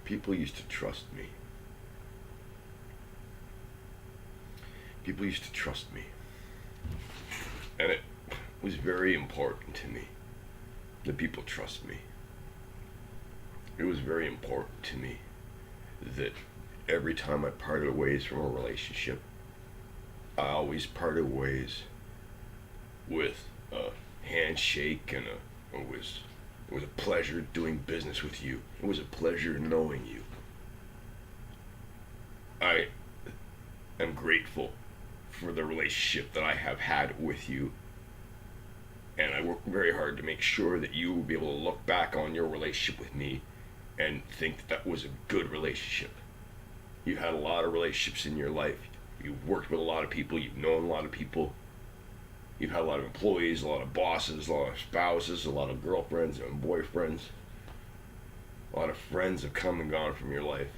People used to trust me. People used to trust me. And it was very important to me that people trust me. It was very important to me that every time I parted ways from a relationship, I always parted ways with a handshake and it was a pleasure doing business with you. It was a pleasure knowing you. I am grateful for the relationship that I have had with you. And I work very hard to make sure that you will be able to look back on your relationship with me and think that was a good relationship. You've had a lot of relationships in your life. You've worked with a lot of people. You've known a lot of people. You've had a lot of employees, a lot of bosses, a lot of spouses, a lot of girlfriends and boyfriends. A lot of friends have come and gone from your life.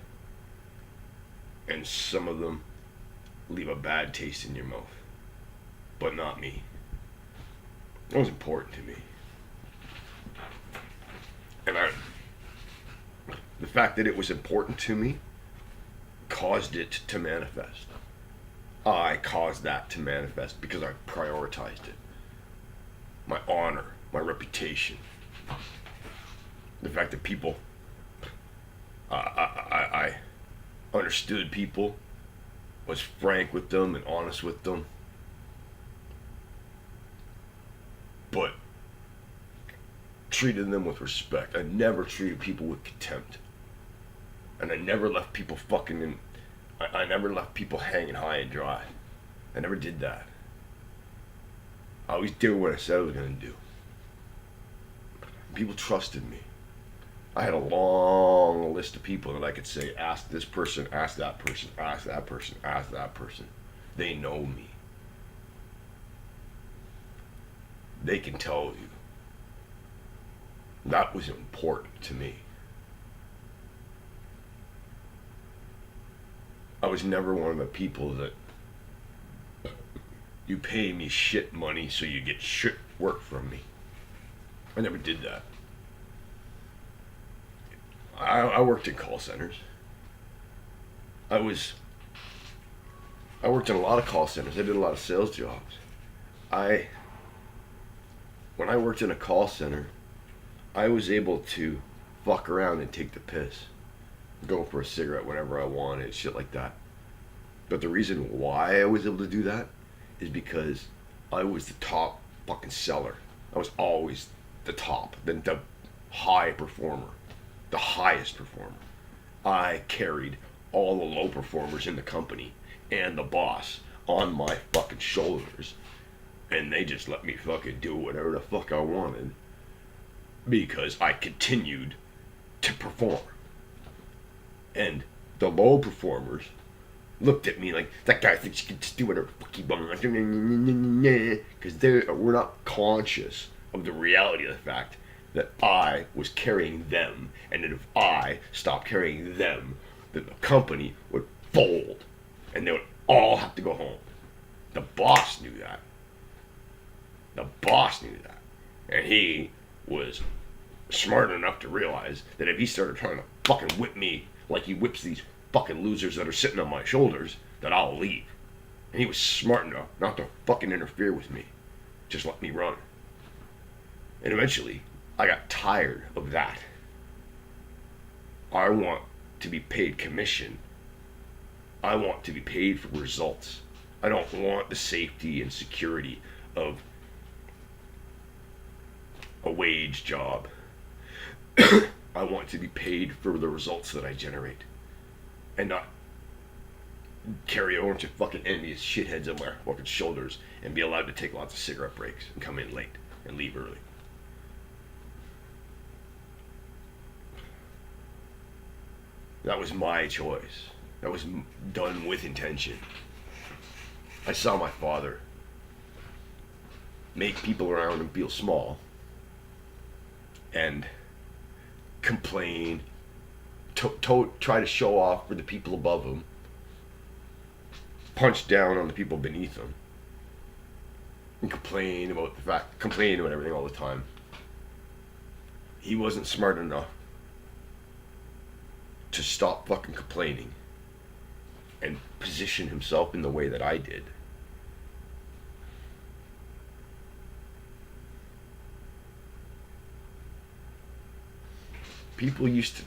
And some of them leave a bad taste in your mouth. But not me. It was important to me. And the fact that it was important to me caused it to manifest. I caused that to manifest because I prioritized it. My honor, my reputation, the fact that people, I understood people, was frank with them and honest with them, but treated them with respect. I never treated people with contempt. And I never left people fucking in. I never left people hanging high and dry. I never did that. I always did what I said I was going to do. People trusted me. I had a long list of people that I could say, ask this person, ask that person, ask that person, ask that person. They know me. They can tell you. That was important to me. I was never one of the people that you pay me shit money so you get shit work from me. I never did that. I worked in call centers. I worked in a lot of call centers. I did a lot of sales jobs. When I worked in a call center, I was able to fuck around and take the piss. Go for a cigarette whenever I wanted, shit like that. But the reason why I was able to do that is because I was the top fucking seller. I was always the top, the high performer, the highest performer. I carried all the low performers in the company and the boss on my fucking shoulders. And they just let me fucking do whatever the fuck I wanted because I continued to perform. And the low performers looked at me like, that guy thinks he can just do whatever the fuck he wants. Because they were not conscious of the reality of the fact that I was carrying them. And that if I stopped carrying them, then the company would fold. And they would all have to go home. The boss knew that. The boss knew that. And he was smart enough to realize that if he started trying to fucking whip me like he whips these fucking losers that are sitting on my shoulders, that I'll leave. And he was smart enough not to fucking interfere with me. Just let me run. And eventually, I got tired of that. I want to be paid commission. I want to be paid for results. I don't want the safety and security of a wage job. I want to be paid for the results that I generate. And not carry a bunch of fucking envious shitheads on my fucking shoulders and be allowed to take lots of cigarette breaks and come in late and leave early. That was my choice. That was done with intention. I saw my father make people around him feel small and complain, try to show off for the people above him, punch down on the people beneath him, and complain about everything all the time. He wasn't smart enough to stop fucking complaining and position himself in the way that I did. People used to.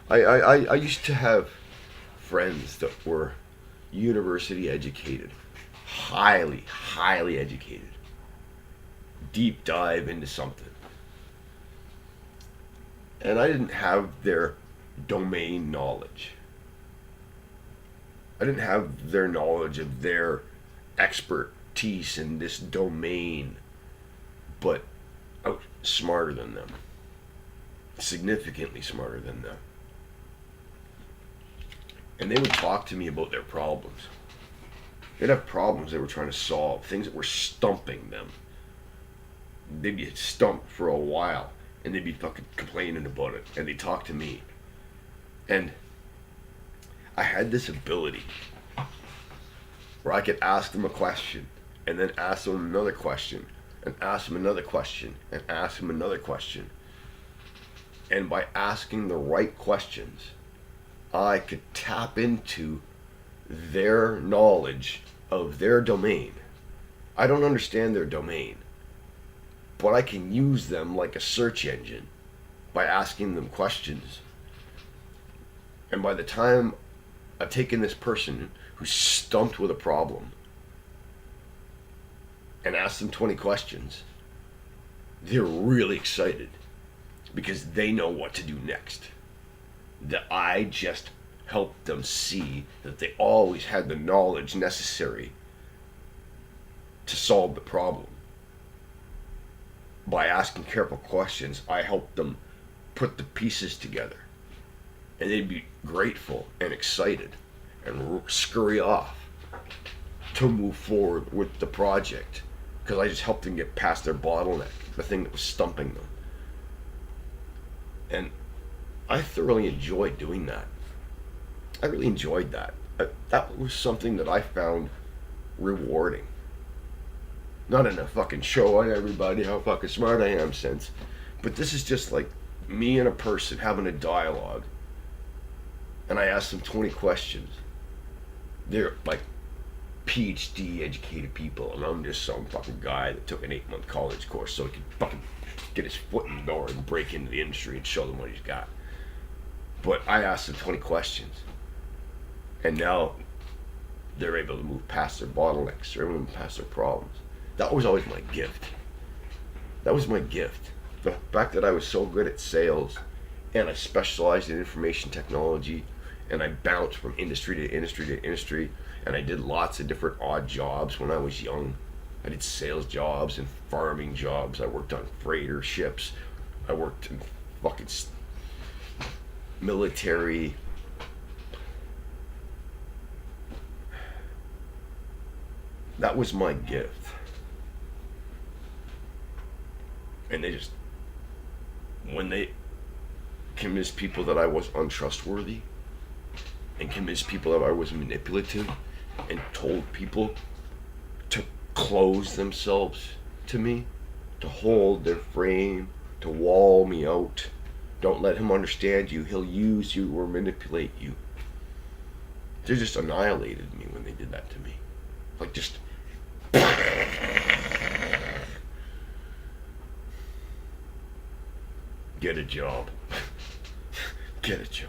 I used to have friends that were university educated, highly educated, deep dive into something. And I didn't have their domain knowledge. I didn't have their knowledge of their expertise in this domain, but I was smarter than them. Significantly smarter than them. And they would talk to me about their problems. They'd have problems they were trying to solve, things that were stumping them. They'd be stumped for a while, and they'd be fucking complaining about it, and they'd talk to me. And I had this ability where I could ask them a question, and then ask them another question, and ask them another question, and ask them another question. And by asking the right questions, I could tap into their knowledge of their domain. I don't understand their domain, but I can use them like a search engine by asking them questions. And by the time I've taken this person who's stumped with a problem and asked them 20 questions, they're really excited because they know what to do next. That I just helped them see that they always had the knowledge necessary to solve the problem. By asking careful questions, I helped them put the pieces together. And they'd be grateful and excited and scurry off to move forward with the project. Because I just helped them get past their bottleneck, the thing that was stumping them. And I thoroughly enjoyed doing that. I really enjoyed that. That was something that I found rewarding. Not in a fucking show on everybody how fucking smart I am sense. But this is just like me and a person having a dialogue. And I ask them 20 questions. They're like PhD educated people, and I'm just some fucking guy that took an 8-month college course so he could fucking get his foot in the door and break into the industry and show them what he's got. But I asked them 20 questions, and now they're able to move past their bottlenecks, they're able to move past their problems. That was always my gift. That was my gift. The fact that I was so good at sales, and I specialized in information technology, and I bounced from industry to industry to industry, and I did lots of different odd jobs when I was young. I did sales jobs and farming jobs. I worked on freighter ships. I worked in fucking military. That was my gift. And they just, when they convinced people that I was untrustworthy, and convinced people that I was manipulative, and told people to close themselves to me, to hold their frame, to wall me out. Don't let him understand you. He'll use you or manipulate you. They just annihilated me when they did that to me. Like just... Get a job. Get a job.